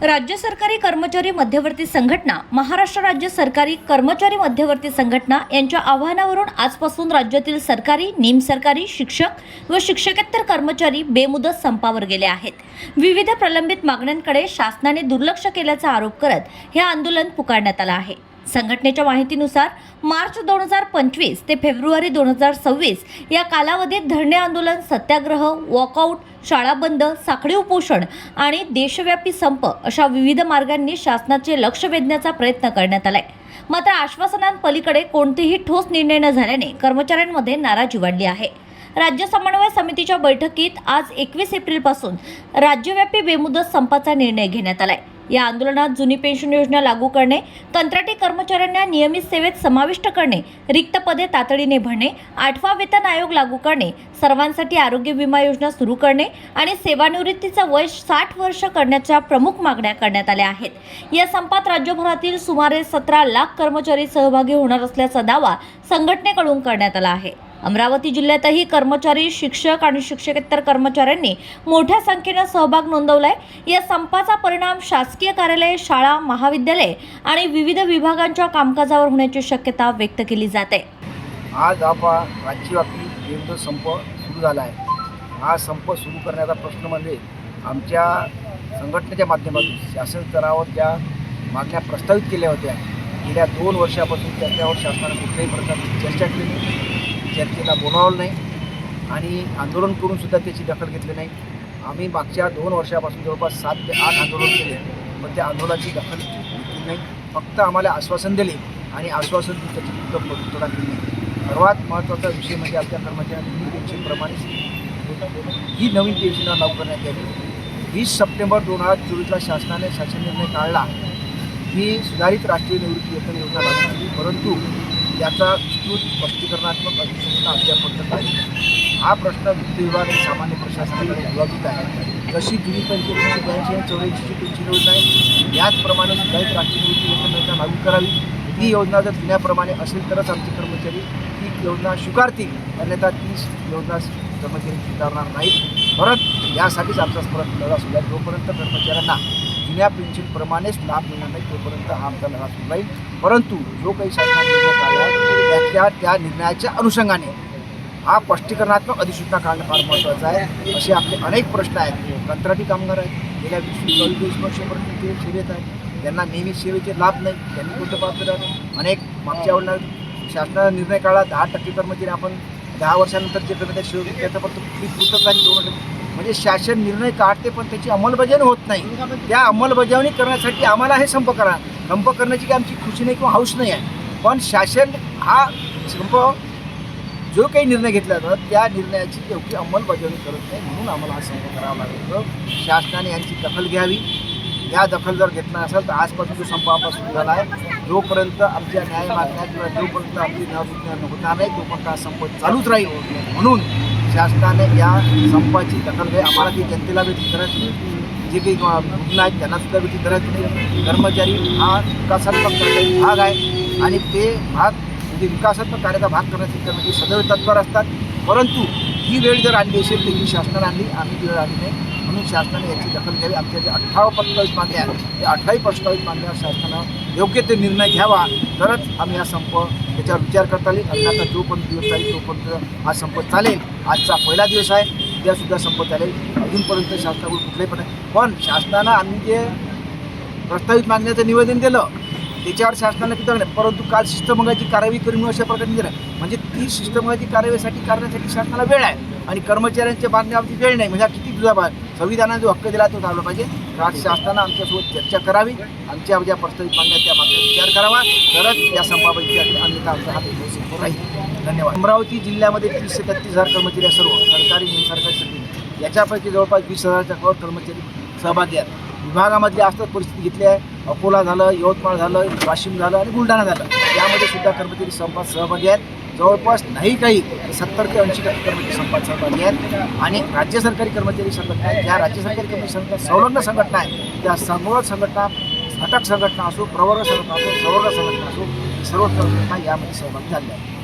राज्य सरकारी कर्मचारी मध्यवर्ती संघटना, महाराष्ट्र राज्य सरकारी कर्मचारी मध्यवर्ती संघटना यांच्या आवाहनावरून आजपासून राज्यातील सरकारी, निमसरकारी, शिक्षक व शिक्षकेतर कर्मचारी बेमुदत संपावर गेले आहेत. विविध प्रलंबित मागण्यांकडे शासनाने दुर्लक्ष केल्याचा आरोप करत हे आंदोलन पुकारण्यात आलं आहे. संघटनेच्या माहितीनुसार मार्च 2025 ते फेब्रुवारी 2026 या कालावधीत धरणे आंदोलन, सत्याग्रह, वॉकआउट, शाळा बंद, साखळी उपोषण आणि देशव्यापी संप अशा विविध मार्गांनी शासनाचे लक्ष वेधण्याचा प्रयत्न करण्यात आलाय. मात्र आश्वासनांपलीकडे कोणतेही ठोस निर्णय न झाल्याने कर्मचाऱ्यांमध्ये नाराजी वाढली आहे. राज्य समन्वय समितीच्या बैठकीत आज 21 एप्रिलपासून राज्यव्यापी बेमुदत संपाचा निर्णय घेण्यात आलाय. या आंदोलनात जुनी पेन्शन योजना लागू करणे, कंत्राटी कर्मचाऱ्यांना नियमित सेवेत समाविष्ट करणे, रिक्त पदे तातडीने भरणे, 8वा वेतन आयोग लागू करणे, सर्वांसाठी आरोग्य विमा योजना सुरू करणे आणि सेवानिवृत्तीचं वय 60 वर्ष करण्याच्या प्रमुख मागण्या करण्यात आल्या आहेत. या संपात राज्यभरातील सुमारे 17 लाख कर्मचारी सहभागी होणार असल्याचा दावा संघटनेकडून करण्यात आला आहे. अमरावती जिल्ह्यातही कर्मचारी, शिक्षक आणि शिक्षकेतर कर्मचाऱ्यांनी मोठ्या संख्येने सहभाग नोंदवलाय. या संपाचा परिणाम शासकीय कार्यालये, शाळा, महाविद्यालये आणि विविध विभागांच्या कामकाजावर होण्याची शक्यता व्यक्त केली जाते. आज राज्यव्यापी बेमुदत संप सुरू झाला आहे. हा संप सुरू करण्याचा प्रश्न म्हणजे आमच्या संघटनेच्या माध्यमातून शासन स्तरावर ज्या मागण्या प्रस्तावित केल्या होत्या, गेल्या 2 वर्षापासून त्याच्यावर शासनाने कुठल्याही प्रकारची चर्चा केली नाही, चर्चेला बोलावलं नाही आणि आंदोलन करून सुद्धा त्याची दखल घेतली नाही. आम्ही मागच्या 2 वर्षापासून जवळपास 7 ते 8 आंदोलन केले, पण त्या आंदोलनाची दखल घेतली नाही. फक्त आम्हाला आश्वासन दिले आणि आश्वासन त्याची पूर्तता केली नाही. सर्वात महत्त्वाचा विषय म्हणजे आमच्या कर्मचाऱ्यांना जुनी पेन्शनप्रमाणे ही नवीन पेन्शन लागू करण्यात यावी. 20 सप्टेंबर 2024ला शासनाने शासन निर्णय काढला ही सुधारित राष्ट्रीय निवृत्ती वेतन योजना लागू केली, परंतु याचा विस्तृत स्पष्टीकरणात्मक अधिसूचना अद्यापर्यंत काढली नाही. हा प्रश्न वित्त विभाग आणि सामान्य प्रशासनाकडे विभाजित आहे. जशी जुनी पेन्शन 82 आणि 84ची पेन्शन योजना आहे, याचप्रमाणे सुधारित राष्ट्रीय निवृत्ती वेतन योजना लागू करावी. ही योजना जर जुन्याप्रमाणे असेल तरच आमचे कर्मचारी ती योजना स्वीकारतील, अन्यथा ती योजना कर्मचारी स्वीकारणार नाहीत. परत यासाठीच आमचा परत लढा सुरू आहे. जोपर्यंत कर्मचाऱ्यांना जुन्या पेन्शनप्रमाणेच लाभ मिळणार नाही तोपर्यंत हा आमचा लढा सुरू राहील. परंतु जो काही शासनाने निर्णय काढला आहे त्या निर्णयाच्या अनुषंगाने हा स्पष्टीकरणात्मक अधिसूचना काढणं फार महत्त्वाचं आहे. असे आपले अनेक प्रश्न आहेत. कंत्राटी कामगार आहेत, गेल्या 20-24 वर्षापर्यंत ते सेवेत आहेत, त्यांना नेहमी सेवेचे लाभ नाही, त्यांनी कुठं पात्र नाही. अनेक मागच्या वेळेला शासनाने निर्णय काढला 10% कर्मचारी आपण 10 वर्षानंतर जे कर्मचारी त्याचं फक्त कुठली पूर्तता 2% म्हणजे शासन निर्णय काढते पण त्याची अंमलबजावणी होत नाही. त्या अंमलबजावणी करण्यासाठी आम्हाला हे संप करण्याची काही आमची खुशी नाही किंवा हौस नाही आहे. पण शासन हा संप जो काही निर्णय घेतला जातो त्या निर्णयाची योग्य अंमलबजावणी करत नाही, म्हणून आम्हाला हा संप करावा लागतो. शासनाने यांची दखल घ्यावी. या दखल जर घेतला असेल तर आजपासून जो संप आमचा सुरू झाला आहे, जोपर्यंत आमच्या न्याय मागण्या किंवा जोपर्यंत आमची न्याय होणार नाही तोपर्यंत हा संप चालूच राहील. म्हणून शासनाने या संपाची दखल घ्यावी. आम्हाला ती जनतेला भेटी करत नाही, जे काही रुग्ण आहेत त्यांनासुद्धा भेटी करत नाही. कर्मचारी हा विकासात्मक कार्याचा भाग आहे आणि ते भाग म्हणजे विकासात्मक कार्याचा भाग करण्यासाठी कर्मचारी सदैव तत्पर असतात. परंतु ही वेळ जर आणली असेल तर ही शासनाने आणली, आम्ही ती वेळ आणली नाही. म्हणून शासनाने याची दखल घ्यावी. आमच्या जे 18 प्रस्तावित मागण्या आहेत त्या 18 प्रस्तावित मागण्यावर शासनानं योग्य ते निर्णय घ्यावा, तरच आम्ही हा संप त्याच्यावर विचार करता येईल. आणि आता जोपर्यंत दिवस चालेल तोपर्यंत हा संप चालेल. आजचा पहिला दिवस आहे, उद्यासुद्धा संप चालेल. अजूनपर्यंत शासनाकडून कुठलेही पण शासनानं आम्ही जे प्रस्तावित मागण्याचं निवेदन दिलं त्याच्यावर शासनानं किती, परंतु काल शिस्तभंगाची कारवाई करून अशा प्रकारे दिलं. म्हणजे ती शिस्तभंगाची कारवाईसाठी करण्यासाठी शासनाला वेळ आहे आणि कर्मचाऱ्यांच्या मागण्यावरती वेळ नाही. म्हणजे किती तुझा संविधानाने जो हक्क दिला तो झाला पाहिजे. शासनानं आमच्यासोबत चर्चा करावी, आमच्या ज्या प्रस्तावित मागण्या त्या मागण्या विचार करावा, तरच या संपापैकी अन्यथा आमचा हा संप राहील. धन्यवाद. अमरावती जिल्ह्यामध्ये 30 ते 33,000 कर्मचारी सर्व सरकारी निमसरकारी सर्व याच्यापैकी जवळपास 20,000च्या वर कर्मचारी सहभागी आहेत. विभागामधली असतात परिस्थिती घेतली आहे. अकोला झालं, यवतमाळ झालं, वाशिम झालं आणि बुलढाणा झालं. यामध्ये सुद्धा कर्मचारी संपात सहभागी आहेत. जवळपास नाही काही 70 ते 80% कर्मचारी संपात सहभागी आहेत. आणि राज्य सरकारी कर्मचारी संघटना आहेत, ज्या राज्य सरकारी कर्मचारी संघटना संलग्न संघटना आहेत, त्या संलग्न संघटना, घटक संघटना असो, प्रवर्ग संघटना असो, संवर्ग संघटना असो, सर्व संघटना यामध्ये सहभागी झाल्या आहेत.